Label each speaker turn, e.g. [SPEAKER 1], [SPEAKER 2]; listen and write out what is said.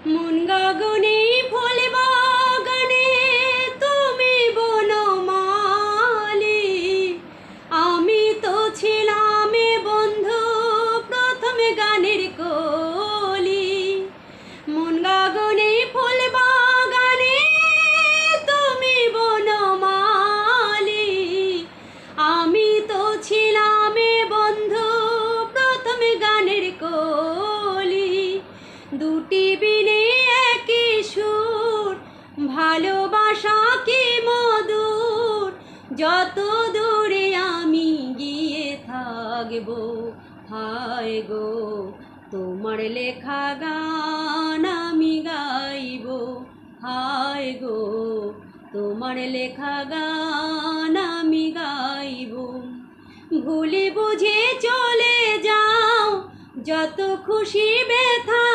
[SPEAKER 1] মন গগনে ফুল বাগানে তুমি বনমালী, আমি তো ছিলাম এ বন্ধু প্রথম গানের কলি। মন গগনে ফুল বাগানে তুমি বনমালী, আমি তো ছিলাম এ বন্ধু প্রথম গানের কলি। দুটি বিনে একই সুর, ভালোবাসা কি মধুর, যত দূরে আমি গিয়ে থাকবো। হায় গো তোমার লেখা গান আমি গাইবো, হায় গো তোমার লেখা গান আমি গাইবো। ভুলে বুঝে চলে যাও, যত খুশি ব্যথা